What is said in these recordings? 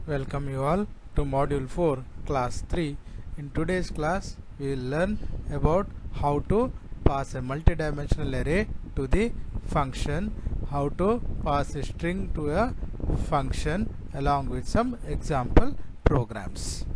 Welcome you all to Module 4 Class 3. In today's class we will learn about how to pass a multidimensional array to the function, how to pass a string to a function along with some example programs.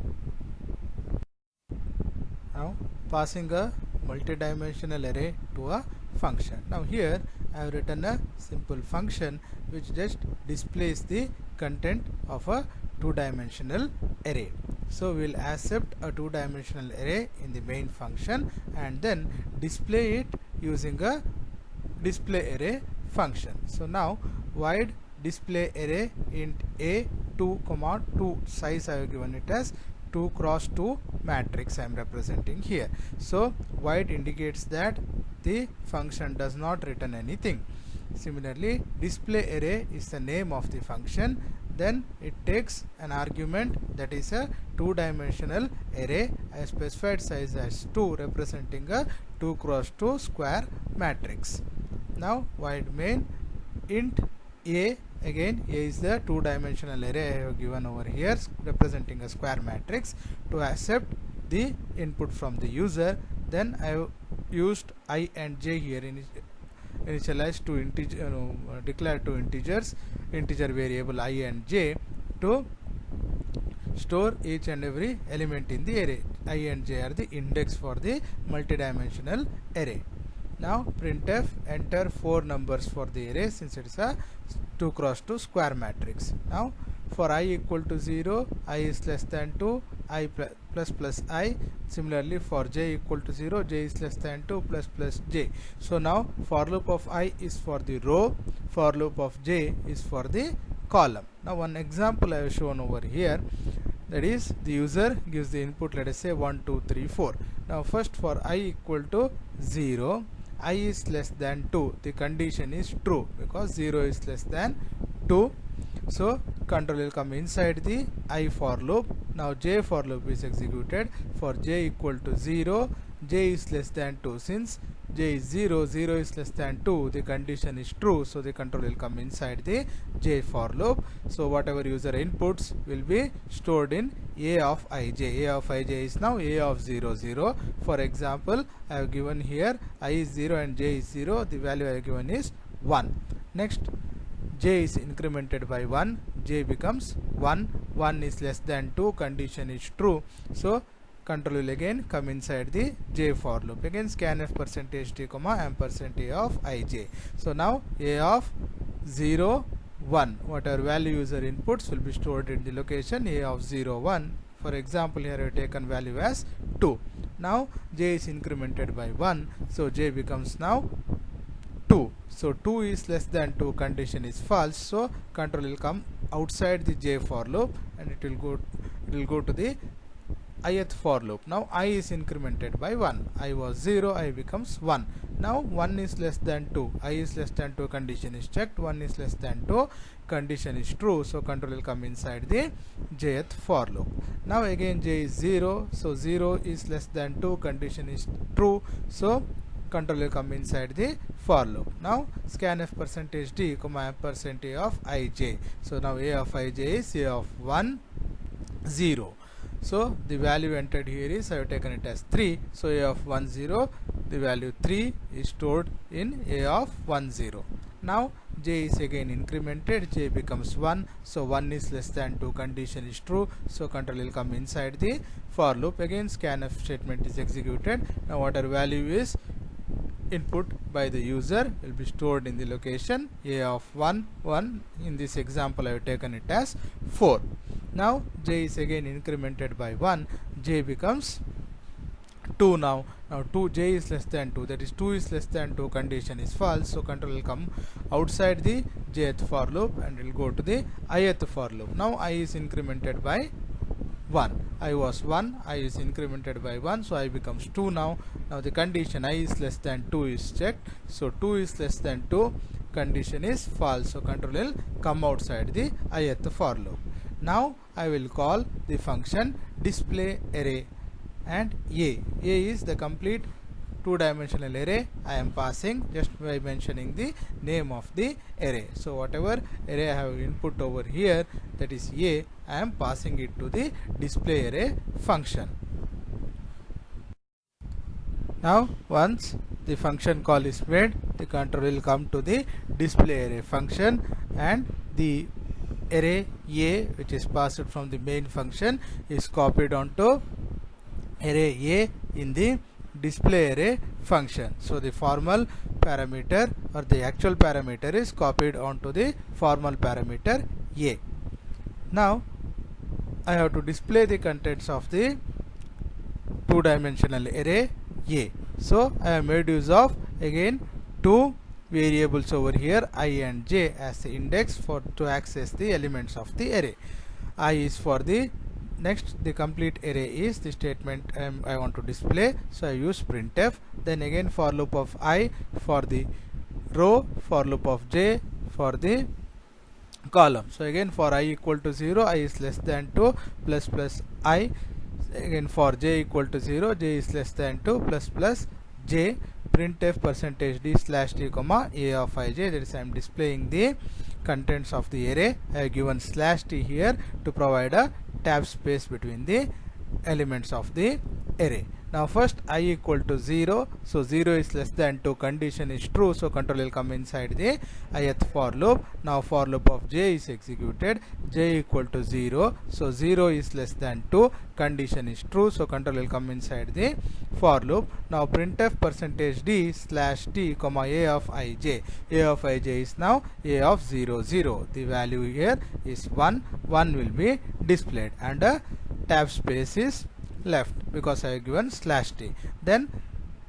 Now passing a multidimensional array to a function. Now here I have written a simple function which just displays the content of a two-dimensional array. So we will accept a two-dimensional array in the main function and then display it using a display array function. So now void display array int a 2, 2 size I have given it as 2 cross 2 matrix I am representing here. So void indicates that the function does not return anything. Similarly, display array is the name of the function. Then it takes an argument that is a two-dimensional array. I specified size as 2 representing a 2 cross 2 square matrix. Now void main int a, again a is the two-dimensional array I have given over here representing a square matrix. To accept the input from the user, then I have used I and j here initialized to integer, declare two integers, integer variable I and j, to store each and every element in the array. I and j are the index for the multidimensional array. Now printf enter 4 numbers for the array since it is a 2 cross 2 square matrix. Now for I equal to 0, I is less than 2, I plus I. Similarly for j equal to 0, j is less than 2 plus j. So now for loop of I is for the row, for loop of j is for the column. Now one example I have shown over here, that is the user gives the input, let us say 1 2 3 4. Now first for I equal to 0, I is less than 2, the condition is true because 0 is less than 2. So control will come inside the I for loop. Now j for loop is executed. For j equal to 0, j is less than 2. Since j is 0, 0 is less than 2, the condition is true, so the control will come inside the j for loop. So whatever user inputs will be stored in a of ij. A of ij is now a of 0 0. For example, I have given here I is 0 and j is 0, the value I have given is 1. Next, j is incremented by 1, j becomes 1, 1 is less than 2, condition is true, so control will again come inside the j for loop. Again scanf percentage t comma ampersand a of ij. So now a of 0 1, whatever value user inputs will be stored in the location a of 0 1. For example, here I have taken value as 2. Now j is incremented by 1, so j becomes now 2. So 2 is less than 2, condition is false, so control will come outside the j for loop and it will go to the ith for loop. Now I is incremented by 1. I was 0, I becomes 1. Now 1 is less than 2, I is less than 2, condition is checked, 1 is less than 2, condition is true, so control will come inside the jth for loop. Now again j is 0, so 0 is less than 2, condition is true, so control will come inside the for loop. Now scanf percentage d comma ampersand a of ij. So now a of ij is a of 1 0. So the value entered here is, I have taken it as 3. So a of 1 0, the value 3 is stored in a of 1 0. Now j is again incremented, j becomes 1, so 1 is less than 2, condition is true, so control will come inside the for loop. Again scanf statement is executed. Now whatever value is input by the user will be stored in the location a of 1 1. In this example I have taken it as 4. Now j is again incremented by 1, j becomes 2 now. Now 2, j is less than 2, that is 2 is less than 2, condition is false, so control will come outside the jth for loop and will go to the ith for loop. Now I is incremented by 1. I was 1, I is incremented by 1, so I becomes 2 now. Now the condition I is less than 2 is checked, so 2 is less than 2, condition is false, so control will come outside the ith for loop. Now I will call the function display array and a is the complete two-dimensional array, I am passing just by mentioning the name of the array. So whatever array I have input over here, that is A, I am passing it to the display array function. Now once the function call is made, the control will come to the display array function, and the array A, which is passed from the main function, is copied onto array A in the display array function. So the formal parameter or the actual parameter is copied onto the formal parameter A. Now I have to display the contents of the two-dimensional array A. So I have made use of again two variables over here, I and j, as the index to access the elements of the array. I is for the next, the complete array is the statement I want to display, so I use printf. Then again for loop of I for the row, for loop of j for the column. So again for I equal to 0, I is less than 2 plus plus I. Again for j equal to 0, j is less than 2 plus plus j. Printf %d slash t comma a of ij, that is I am displaying the contents of the array. I have given slash t here to provide a tab space between the elements of the array. Now first I equal to 0, so 0 is less than 2, condition is true, so control will come inside the ith for loop. Now for loop of j is executed, j equal to 0, so 0 is less than 2, condition is true, so control will come inside the for loop. Now printf %d slash t comma a of ij, a of ij is now a of 0 0, the value here is 1, 1 will be displayed, and a tab space is left because I have given slash t. Then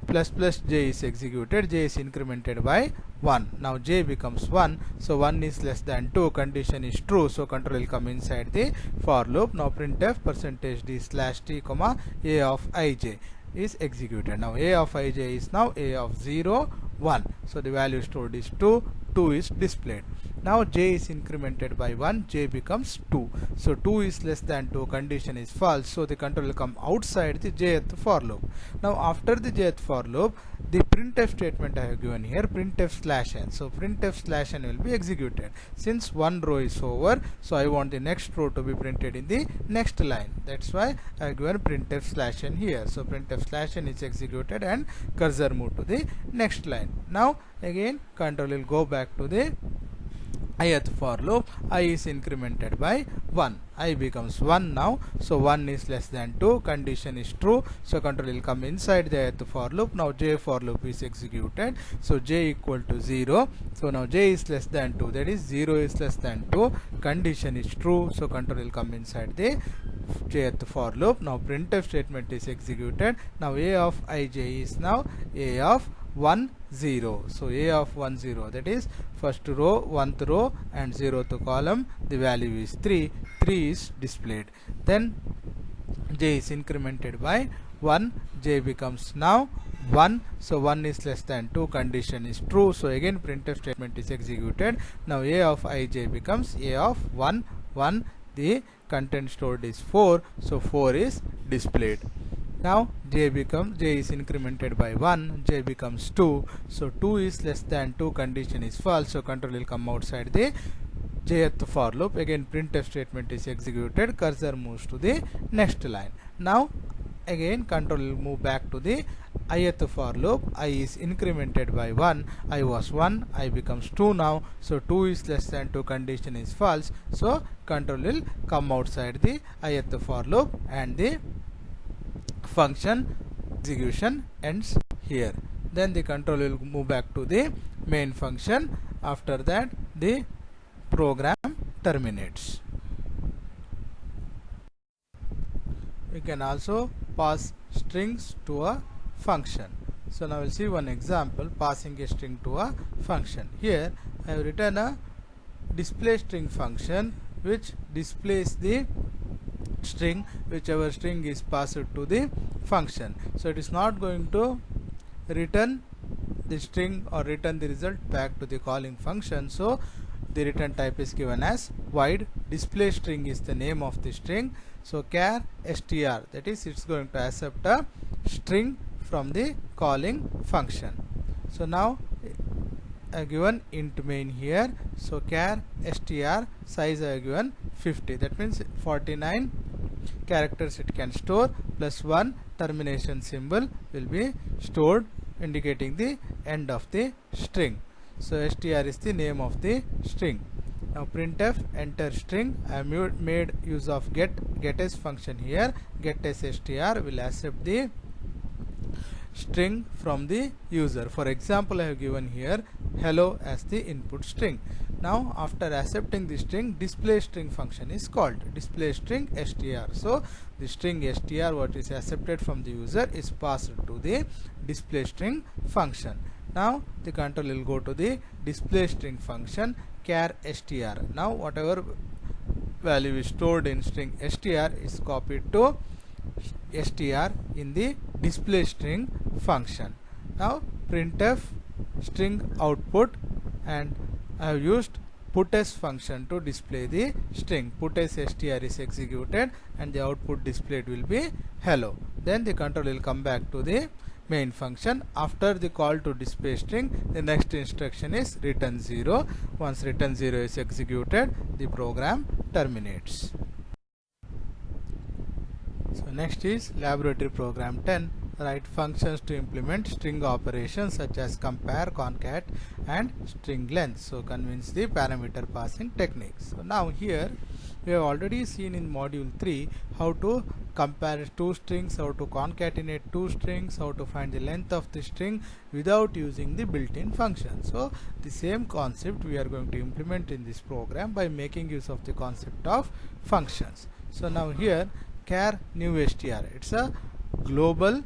plus plus j is executed, j is incremented by 1. Now j becomes 1, so 1 is less than 2, condition is true, so control will come inside the for loop. Now printf %d slash t comma a of ij is executed. Now a of ij is now a of 0 1, so the value stored is 2, 2 is displayed. Now j is incremented by 1, j becomes 2. So 2 is less than 2, condition is false, so the control will come outside the jth for loop. Now after the jth for loop, the printf statement I have given here, printf slash n. So printf slash n will be executed. Since one row is over, so I want the next row to be printed in the next line. That's why I have given printf slash n here. So printf slash n is executed and cursor move to the next line. Now again control will go back to the ith for loop. I is incremented by 1, I becomes 1 now, so 1 is less than 2, condition is true, so control will come inside the ith for loop. Now j for loop is executed, so j equal to 0, so now j is less than 2, that is 0 is less than 2, condition is true, so control will come inside the jth for loop. Now printf statement is executed. Now a of ij is now a of 1 0, so a of 1 0, that is first row, 1th row and 0th column, the value is 3, 3 is displayed. Then j is incremented by 1, j becomes now 1, so 1 is less than 2, condition is true, so again printf statement is executed. Now a of ij becomes a of 1 1, the content stored is 4, so 4 is displayed. Now j is incremented by 1, j becomes 2, so 2 is less than 2, condition is false, so control will come outside the jth for loop. Again printf statement is executed, cursor moves to the next line. Now again control will move back to the ith for loop. I is incremented by 1, I was 1, I becomes 2 now, so 2 is less than 2, condition is false, so control will come outside the ith for loop and the function execution ends here. Then the control will move back to the main function. After that the program terminates. We can also pass strings to a function. So now we'll see one example passing a string to a function. Here I have written a display string function which displays the string, whichever string is passed to the function. So it is not going to return the string or return the result back to the calling function. So the return type is given as void. Display string is the name of the string. So char str, that is it's going to accept a string from the calling function. So now I have given int main here, so char str size I have given 50, that means 49 characters it can store, plus 1 termination symbol will be stored indicating the end of the string. So str is the name of the string. Now printf enter string. I have made use of getS function here. GetS str will accept the string from the user. For example, I have given here hello as the input string. Now after accepting the string, display string function is called, display string str. So the string str what is accepted from the user is passed to the display string function. Now the control will go to the display string function char str. Now whatever value is stored in string str is copied to str in the display string function. Now printf string output, and I have used puts function to display the string. Puts str is executed and the output displayed will be hello. Then the control will come back to the main function. After the call to display string, the next instruction is return 0. Once return 0 is executed, the program terminates. So next is laboratory program 10. Write functions to implement string operations such as compare, concat and string length. So convince the parameter passing techniques. So now here we have already seen in module 3 how to compare two strings, how to concatenate two strings, how to find the length of the string without using the built-in function. So the same concept we are going to implement in this program by making use of the concept of functions. So now here char new str, it's a global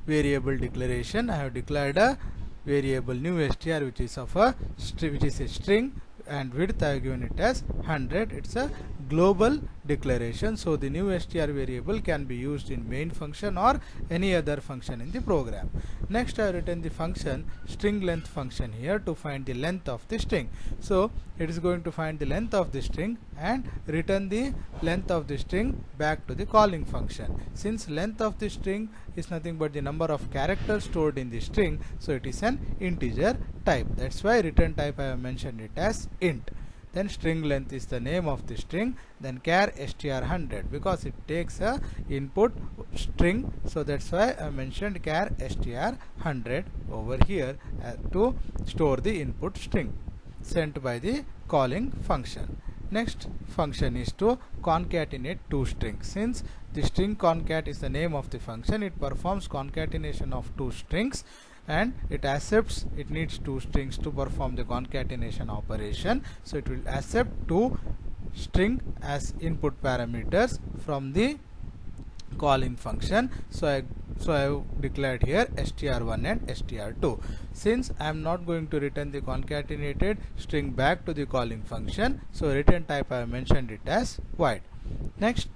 variable declaration. I have declared a variable new str which is of a string, and width I have given it as 100. It's a global declaration, so the new str variable can be used in main function or any other function in the program. Next I have written the function string length function here to find the length of the string. So it is going to find the length of the string and return the length of the string back to the calling function. Since length of the string is nothing but the number of characters stored in the string, so it is an integer type. That's why return type I have mentioned it as int. Then string length is the name of the string, then char str100 because it takes a input string, so that's why I mentioned char str100 over here to store the input string sent by the calling function. Next function is to concatenate two strings. Since the string concat is the name of the function, it performs concatenation of two strings and it accepts it needs two strings to perform the concatenation operation. So it will accept two string as input parameters from the calling function. So I have declared here str1 and str2. Since I am not going to return the concatenated string back to the calling function, so return type I have mentioned it as void. Next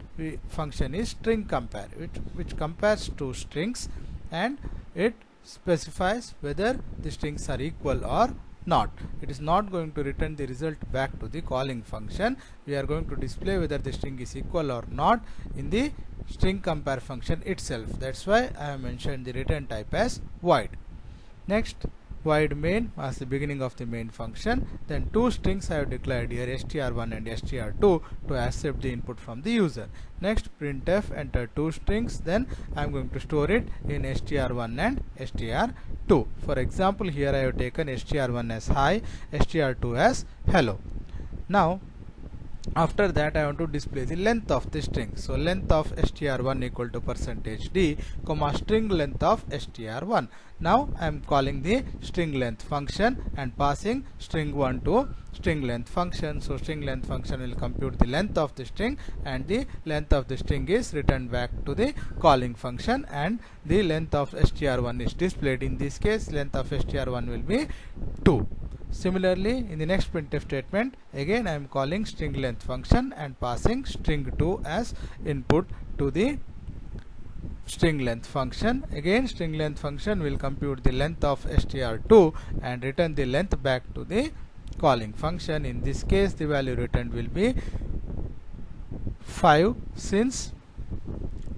function is string compare, which compares two strings and it specifies whether the strings are equal or not. It is not going to return the result back to the calling function. We are going to display whether the string is equal or not in the string compare function itself. That's why I have mentioned the return type as void. Next, void main as the beginning of the main function. Then two strings I have declared here, str1 and str2, to accept the input from the user. Next, printf enter two strings, then I am going to store it in str1 and str2. For example, here I have taken str1 as hi, str2 as hello. Now after that I want to display the length of the string. So length of str1 equal to %d comma string length of str1. Now I am calling the string length function and passing string1 to string length function. So string length function will compute the length of the string and the length of the string is returned back to the calling function, and the length of str1 is displayed. In this case length of str1 will be 2. Similarly, in the next printf statement, again I am calling string length function and passing string2 as input to the string length function. Again string length function will compute the length of str2 and return the length back to the calling function. In this case the value returned will be 5, since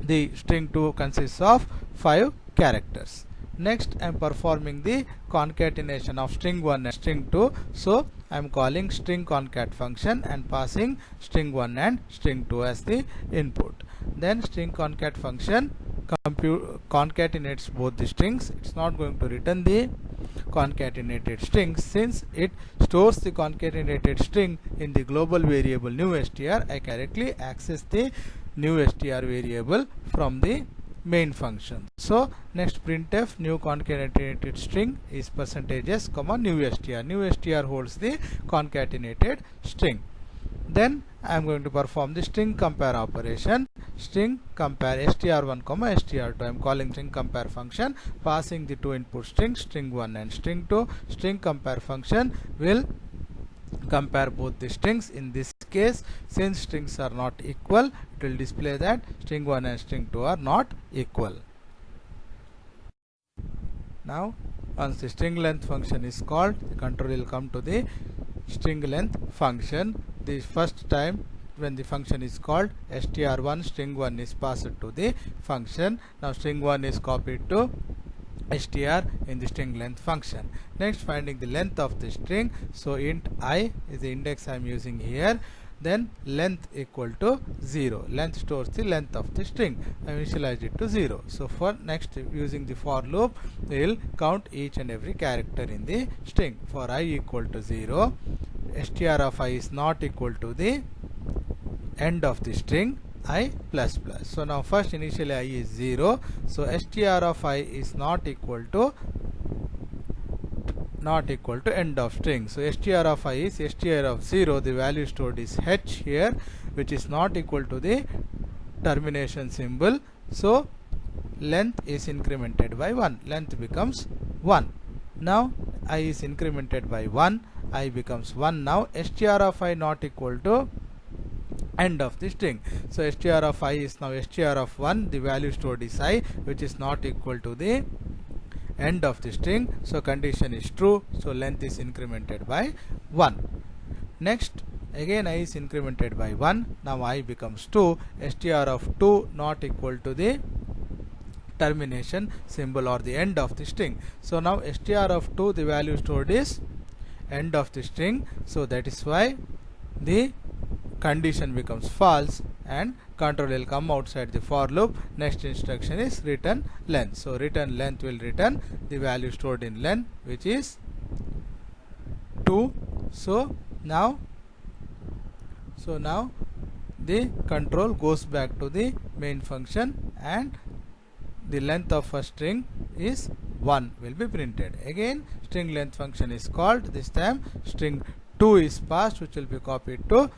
the string 2 consists of 5 characters. Next I am performing the concatenation of string 1 and string 2. So I am calling string concat function and passing string 1 and string 2 as the input. Then string concat function concatenates both the strings. It's not going to return the concatenated string since it stores the concatenated string in the global variable new str. I directly access the new str variable from the main function. So next printf new concatenated string is %s comma new str. New str holds the concatenated string. Then I am going to perform the string compare operation. String compare str1 comma str2. I am calling string compare function, passing the two input strings string 1 and string 2. String compare function will compare both the strings. In this case, since strings are not equal, it will display that string 1 and string 2 are not equal. Now once the string length function is called, the control will come to the string length function. The first time when the function is called, str1 string 1 is passed to the function. Now string 1 is copied to str in the string length function. Next, finding the length of the string. So int I is the index I am using here. Then length equal to 0. Length stores the length of the string. I initialize it to 0. So for next, using the for loop, we will count each and every character in the string. For I equal to 0, str of I is not equal to the end of the string I plus plus. So now first initially I is 0. So str of I is not equal to end of string. So str of I is str of 0. The value stored is h here, which is not equal to the termination symbol. So length is incremented by 1. Length becomes 1. Now I is incremented by 1. I becomes 1. Now str of I not equal to end of the string. So str of I is now str of 1. The value stored is I, which is not equal to the end of the string. So condition is true. So length is incremented by 1. Next, again I is incremented by 1. Now I becomes 2. str of 2 not equal to the termination symbol or the end of the string. So now str of 2, the value stored is end of the string. So that is why the condition becomes false and control will come outside the for loop. Next instruction is return length. So return length will return the value stored in length, which is 2. So now the control goes back to the main function and the length of a string is 1 will be printed. Again string length function is called. This time string 2 is passed, which will be copied to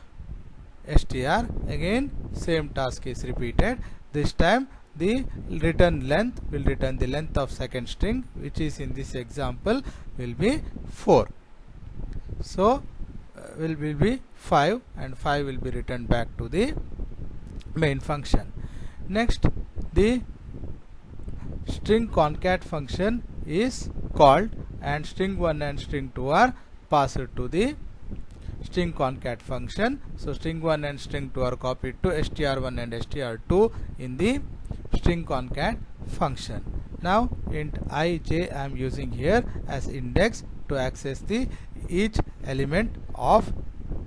str. Again same task is repeated. This time the return length will return the length of second string, which is in this example will be 4. So will be 5, and 5 will be returned back to the main function. Next, the string concat function is called and string 1 and string 2 are passed to the string concat function. So string 1 and string 2 are copied to str1 and str2 in the string concat function. Now int ij I am using here as index to access the each element of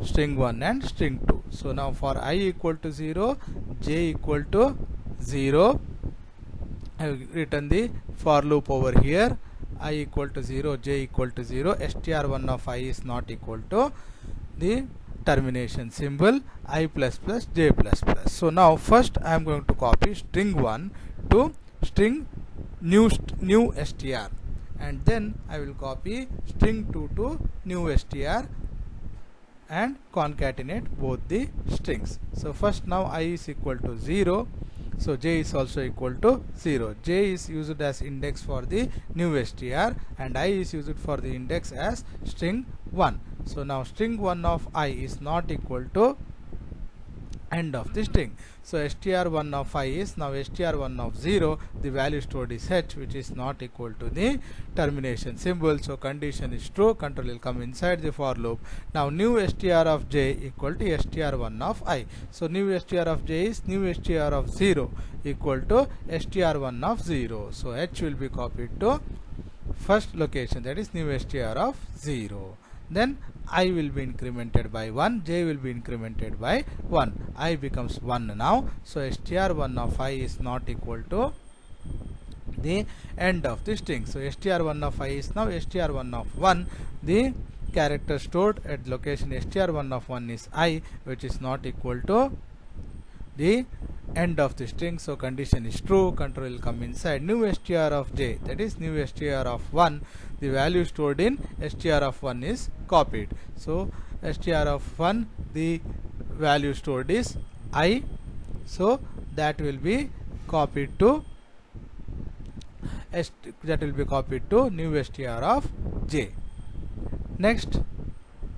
string 1 and string 2. So now for I equal to 0, j equal to 0, I have written the for loop over here. I equal to 0, j equal to 0, str1 of I is not equal to the termination symbol I plus plus j plus plus. So now first I am going to copy string 1 to string new str, and then I will copy string 2 to new str and concatenate both the strings. So first now I is equal to 0. So j is also equal to 0. J is used as index for the new str and I is used for the index as string 1. So now string 1 of I is not equal to end of the string. So str1 of I is now str1 of 0, the value stored is h, which is not equal to the termination symbol. So condition is true, control will come inside the for loop. Now new str of j equal to str1 of I. So new str of j is new str of 0 equal to str1 of 0. So h will be copied to first location, that is new str of 0. Then I will be incremented by 1, j will be incremented by 1. I becomes 1 now. So str1 of I is not equal to the end of the string. So str1 of I is now str1 of 1. The character stored at location str1 of 1 is I, which is not equal to the end of the string. So condition is true, control will come inside new str of j, that is new str of 1. The value stored in str of 1 is copied. So str of 1, the value stored is I, so that will be copied to new str of j. Next,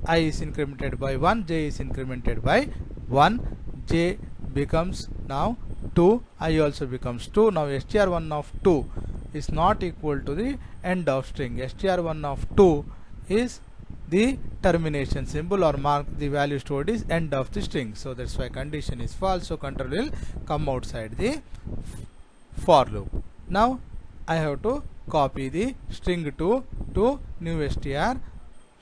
I is incremented by 1, j is incremented by 1, j becomes now 2, I also becomes 2. Now str1 of 2 is not equal to the end of string. str1 of 2 is the termination symbol or mark, the value stored is end of the string. So that's why condition is false. So control will come outside the for loop. Now I have to copy the string 2 to new str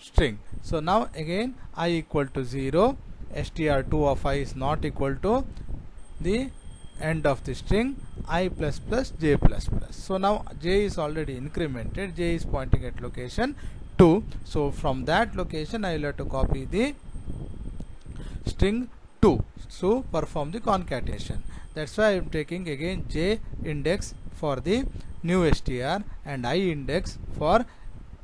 string. So now again I equal to 0, str2 of I is not equal to the end of the string I plus plus j plus plus. So now j is already incremented, j is pointing at location 2. So from that location I will have to copy the string 2 to perform the concatenation. That's why I am taking again j index for the new str and I index for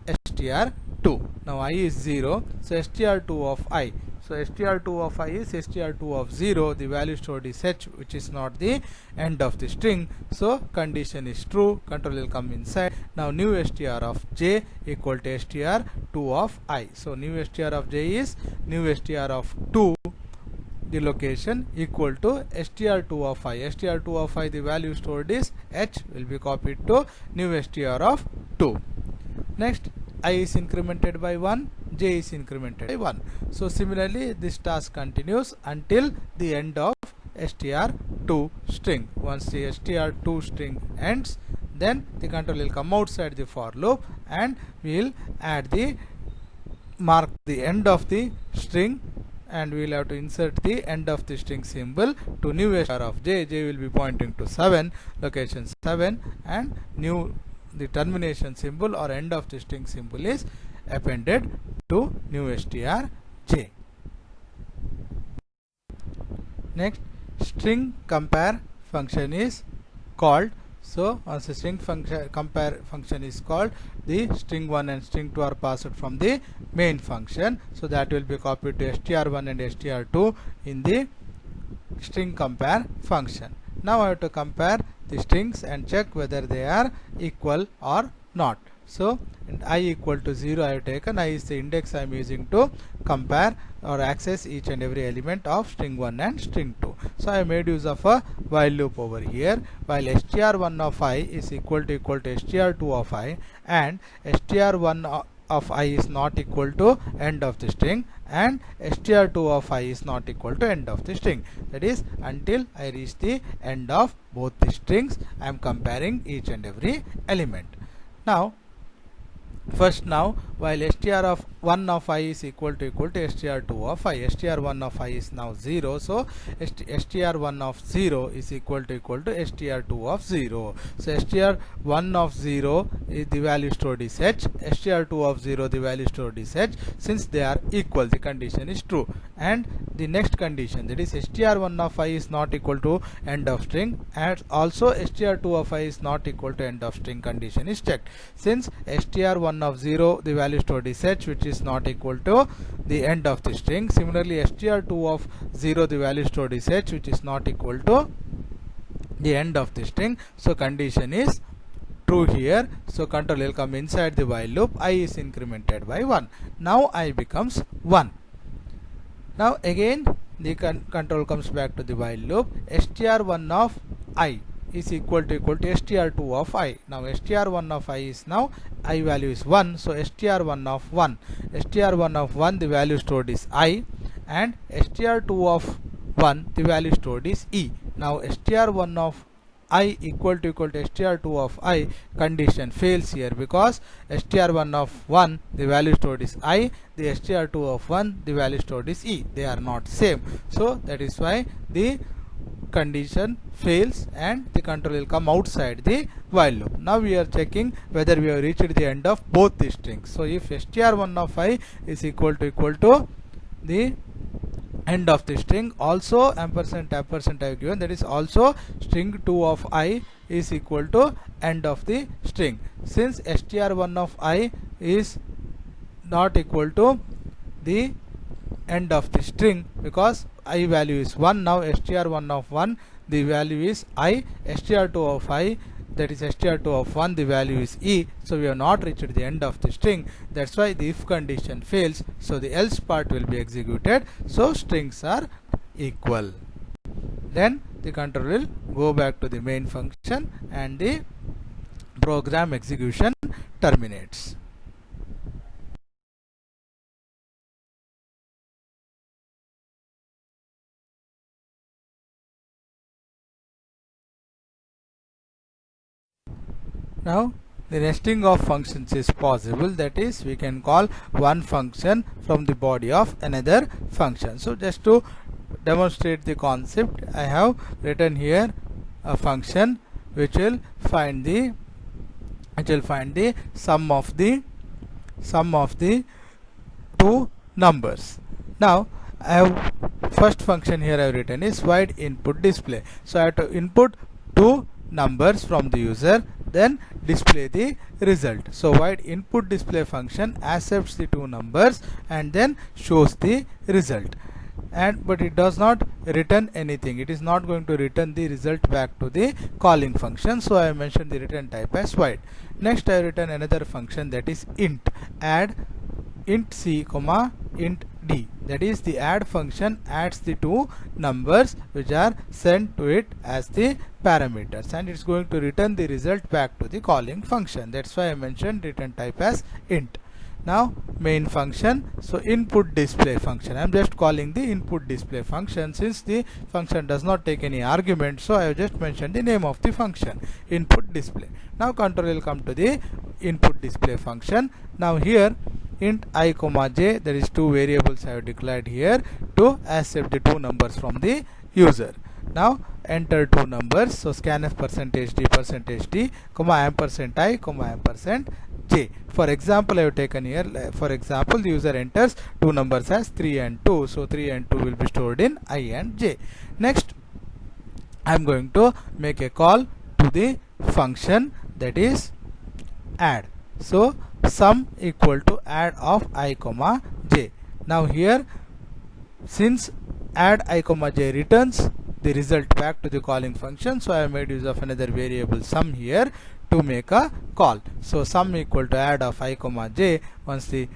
str2. Now I is 0, so str2 of I. So str2 of I is str2 of 0, the value stored is h, which is not the end of the string. So condition is true, control will come inside. Now new str of j equal to str2 of I. So new str of j is new str of 2, the location equal to str2 of I. str2 of I, the value stored is h, will be copied to new str of 2. Next, I is incremented by 1, j is incremented by 1. So similarly this task continues until the end of str2 string. Once the str2 string ends, then the control will come outside the for loop and we will add the mark the end of the string, and we will have to insert the end of the string symbol to new str of j. J will be pointing to 7, location 7, and new the termination symbol or end of the string symbol is appended to new str j. Next, string compare function is called. So once the string function compare function is called, the string 1 and string 2 are passed from the main function. So that will be copied to str1 and str2 in the string compare function. Now I have to compare the strings and check whether they are equal or not. So I equal to 0 I have taken. I is the index I am using to compare or access each and every element of string 1 and string 2. So I made use of a while loop over here. While str1 of I is equal to str2 of I and str1 of I is not equal to end of the string and str2 of I is not equal to end of the string. That is, until I reach the end of both the strings, I am comparing each and every element. Now while str1 of I is equal to str2 of I, str1 of I is now 0, so str1 of 0 is equal to str2 of 0. So str1 of 0 is the value stored is h, str2 of 0 the value stored is h. Since they are equal, the condition is true, and the next condition, that is str1 of I is not equal to end of string, and also str2 of I is not equal to end of string condition is checked. Since str1 of 0 the value stored is h, which is not equal to the end of the string. Similarly str2 of 0 the value stored is h, which is not equal to the end of the string. So condition is true here. So control will come inside the while loop. I is incremented by 1. Now I becomes 1. Now again the control comes back to the while loop. str1 of I is equal to str2 of I. Now str1 of I is now I value is 1, so str1 of 1, str1 of 1 the value stored is I, and str2 of 1 the value stored is E. Now str1 of I equal to str2 of I condition fails here, because str1 of 1 the value stored is I, the str2 of 1 the value stored is E. They are not same, so that is why the condition fails and the control will come outside the while loop. Now we are checking whether we have reached the end of both the strings. So if str1 of I is equal to the end of the string, also ampersand I have given, that is also string 2 of I is equal to end of the string. Since str1 of I is not equal to the end of the string, because I value is 1, now str1 of 1 the value is I, str2 of I, that is str2 of 1 the value is E, so we have not reached the end of the string. That's why the if condition fails, so the else part will be executed, so strings are equal. Then the control will go back to the main function and the program execution terminates. Now the nesting of functions is possible, that is we can call one function from the body of another function. So just to demonstrate the concept, I have written here a function which will find the sum of the two numbers. Now I have first function here I have written is void input display. So I have to input two numbers from the user, then display the result. So void input display function accepts the two numbers and then shows the result, but it does not return anything. It is not going to return the result back to the calling function, so I have mentioned the return type as void. Next I have written another function, that is int add int c comma int d, that is the add function adds the two numbers which are sent to it as the parameters, and it's going to return the result back to the calling function. That's why I mentioned return type as int. Now main function, so input display function, I'm just calling the input display function. Since the function does not take any argument, so I have just mentioned the name of the function, input display. Now control will come to the input display function. Now here int I comma j, there is two variables I have declared here to accept the two numbers from the user. Now enter two numbers, so scanf %d comma ampersand I comma ampersand j. For example I have taken here, for example the user enters two numbers as 3 and 2, so 3 and 2 will be stored in I and j. Next I am going to make a call to the function, that is add. So sum equal to add of I comma j. Now here since add I comma j returns the result back to the calling function, so I have made use of another variable sum here to make a call. So sum equal to add of I comma j. Once the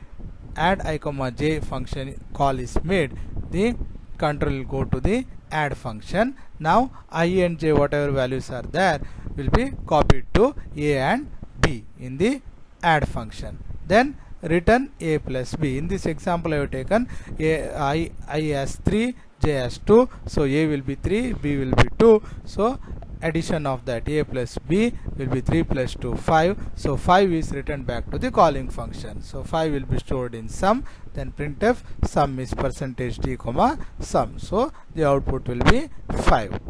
add I comma j function call is made, the control will go to the add function. Now I and j whatever values are there will be copied to a and b in the add function, then return a plus b. In this example I have taken I as 3, j as 2, so a will be 3, b will be 2, so addition of that a plus b will be 3 plus 2 5, so 5 is returned back to the calling function. So 5 will be stored in sum, then printf sum is %d comma sum, so the output will be 5.